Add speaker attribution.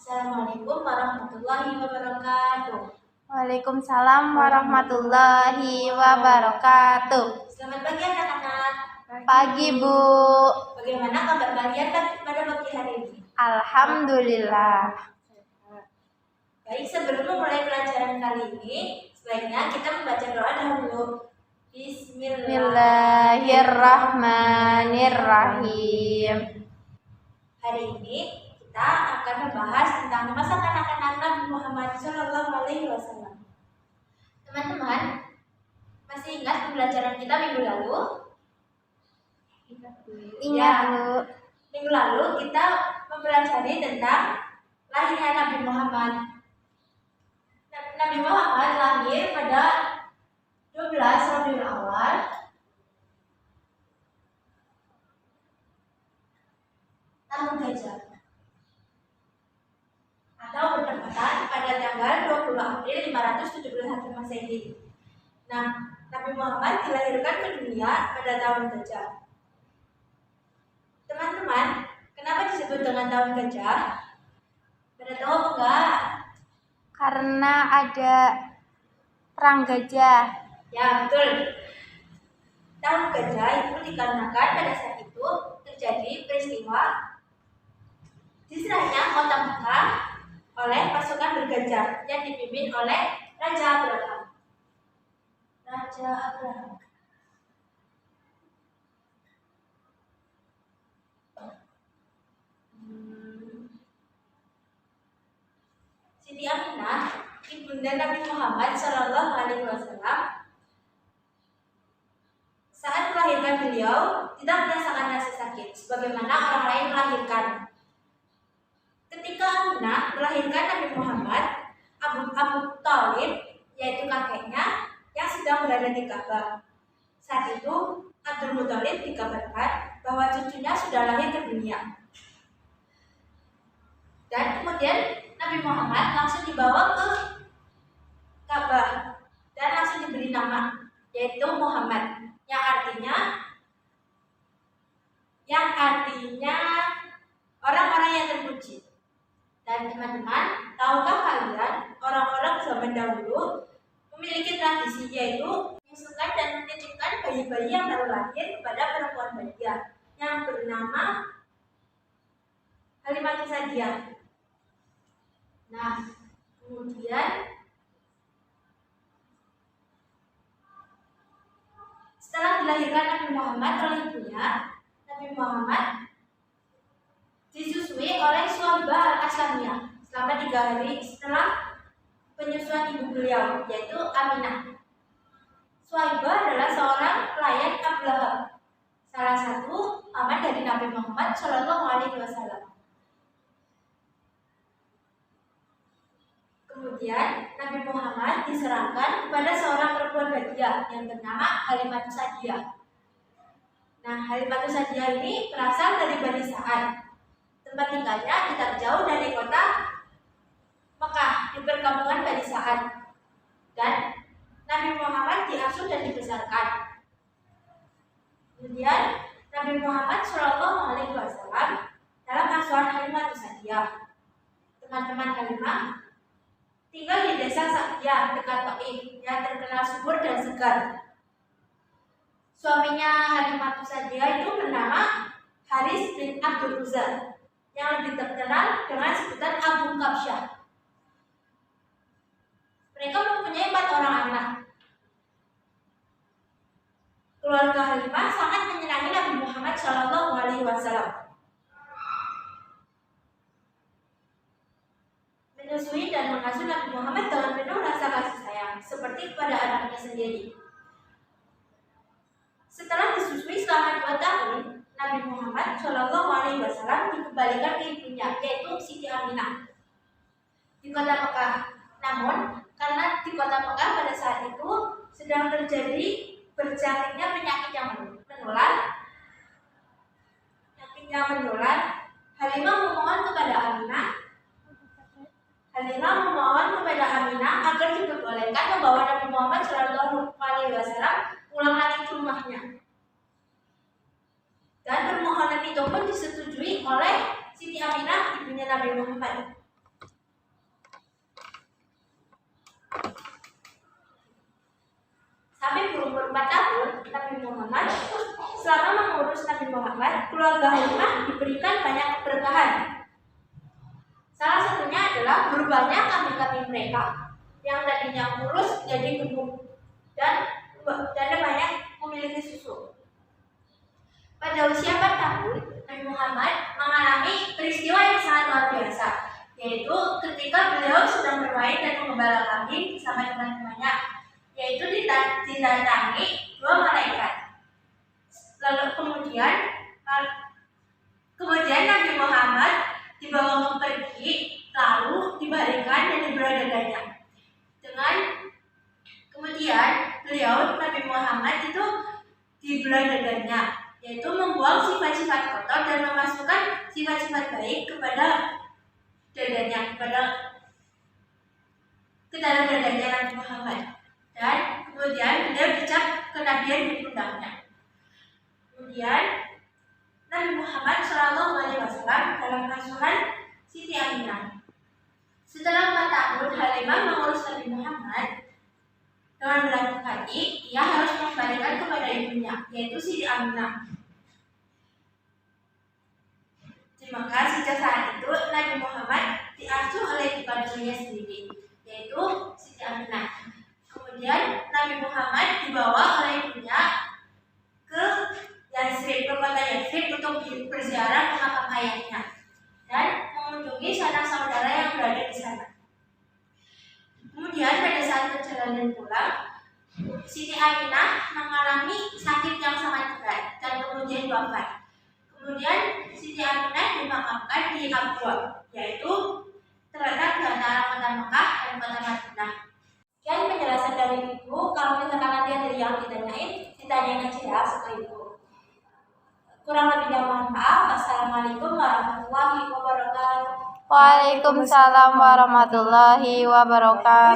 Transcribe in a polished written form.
Speaker 1: Assalamualaikum warahmatullahi wabarakatuh.
Speaker 2: Waalaikumsalam warahmatullahi wabarakatuh.
Speaker 1: Selamat pagi anak-anak.
Speaker 2: Pagi Bu.
Speaker 1: Bagaimana kabar kalian pada pagi hari ini?
Speaker 2: Alhamdulillah.
Speaker 1: Baik, sebelum memulai pelajaran kali ini, sebaiknya kita membaca doa dahulu.
Speaker 2: Bismillahirrahmanirrahim.
Speaker 1: Hari ini kita akan membahas tentang masa kanak-kanak Nabi Muhammad SAW. Teman-teman, masih ingat pembelajaran kita minggu lalu?
Speaker 2: Ingat Bu.
Speaker 1: Minggu lalu kita mempelajari tentang lahirnya Nabi Muhammad. Nabi Muhammad lahir pada 12 Rabiul Awal tahun Gajah, atau bertepatan pada tanggal 20 April 571 Masehi. Nah, Nabi Muhammad dilahirkan ke dunia pada tahun Gajah. Teman-teman, kenapa disebut dengan tahun Gajah? Pada tahu enggak?
Speaker 2: Karena ada perang gajah.
Speaker 1: Ya, betul. Tahun Gajah itu dikarenakan pada saat itu terjadi peristiwa diserahnya kota Mekah oleh pasukan bergajah yang dipimpin oleh Raja Abraham. Siti Aminah, ibunda Nabi Muhammad SAW, saat melahirkan beliau tidak merasakan rasa sakit sebagaimana orang lain melahirkan. Ketika Aminah melahirkan Nabi Muhammad, Abu Thalib, yaitu kakeknya, yang sedang berada di Ka'bah. Saat itu Abdul Muthalib dikabarkan bahwa cucunya sudah lahir ke dunia. Dan kemudian Nabi Muhammad langsung dibawa ke Ka'bah dan langsung diberi nama, yaitu Muhammad, yang artinya orang-orang yang terpuji. Dan teman-teman, tahukah kalian orang-orang zaman dahulu memiliki tradisi, yaitu menyusukan dan menitipkan bayi-bayi yang baru lahir kepada perempuan balia yang bernama Halimah Sa'diyah. Nah, kemudian setelah dilahirkan Nabi Muhammad oleh ibunya, Nabi Muhammad disusui oleh Suhaibah al-Aslamiyah selama 3 hari setelah penyusuan ibu beliau, yaitu Aminah. Suhaibah adalah seorang pelayan Abu Lahab, salah satu paman dari Nabi Muhammad SAW. Kemudian Nabi Muhammad diserahkan kepada seorang perempuan badia yang bernama Halimah Sa'diyah. Nah, Halimah Sa'diyah ini berasal dari Bani Sa'ad. Tempat tinggalnya tidak jauh dari kota Mekah, di perkampungan Bani Sa'ad. Dan Nabi Muhammad diasuh dan dibesarkan. Kemudian Nabi Muhammad SAW dalam asuhan Halimah Sa'diyah. Teman-teman Halimah tinggal di desa Sa'diyah dekat Taif yang terkenal subur dan segar. Suaminya Halimah Sa'diyah itu bernama Haris bin Abdul Uzza, yang lebih terkenal dengan sebutan Abu Kabsyah. Mereka mempunyai 4 orang anak. Keluarga Halimah sangat menyenangi Nabi Muhammad SAW. Menyusui dan mengasuh Nabi Muhammad dengan penuh rasa kasih sayang, seperti kepada anaknya sendiri. Setelah disusui selama 2 tahun, Nabi Muhammad SAW dikembalikan ke ibunya, yaitu Siti Aminah, di kota Mekah. Namun, karena di kota Mekah pada saat itu sedang terjadi berjangkitnya penyakit yang menular, Halimah memohon kepada Aminah agar diperbolehkan membawa Nabi Muhammad SAW pulang lagi ke rumahnya. Dan permohonan itu pun disetujui oleh Siti Aminah, ibunya Nabi Muhammad. Muhammad, keluarga Halimah diberikan banyak keberkahan. Salah satunya adalah berubahnya kambing-kambing mereka yang tadinya kurus jadi gemuk dan banyak memiliki susu. Pada usia 4 tahun, Nabi Muhammad mengalami peristiwa yang sangat luar biasa, yaitu ketika beliau sedang bermain dan mengembala kambing bersama teman-temannya, yaitu didatangi 2 malaikat. Lalu kemudian Nabi Muhammad dibawa pergi, lalu dibalikan dan dibelah dadanya. Kemudian Nabi Muhammad itu dibelah dadanya, yaitu membuang sifat-sifat kotor dan memasukkan sifat-sifat baik kepada dadanya, ke dalam dadanya Nabi Muhammad. Dan kemudian beliau dicap kenabian di pundaknya. Kemudian Nabi Muhammad SAW dalam asuhan Siti Aminah. Setelah 4 tahun Halimah mengurus Nabi Muhammad, dengan berat hati ia harus mengembalikan kepada ibunya, yaitu Siti Aminah. Maka sejak saat itu Nabi Muhammad diasuh oleh ibu kandungnya sendiri, yaitu Siti Aminah. Kemudian Nabi Muhammad dibawa oleh ibunya ke kota Yatsrib untuk berziarah ke makam ayahnya dan mengunjungi sanak saudara yang berada di sana. Kemudian pada saat perjalanan pulang, Siti Aminah mengalami sakit yang sangat berat dan kemudian wafat. Kemudian Siti Aminah dimakamkan di Abwa, yaitu terletak di antara kota Mekah dan kota Madinah. Sekian penjelasan dari ibu. Kalau misalkan nanti ada yang ditanyain aja ya setelah itu. Kurang lebihnya mohon maaf. Assalamualaikum warahmatullahi wabarakatuh.
Speaker 2: Waalaikumsalam warahmatullahi wabarakatuh.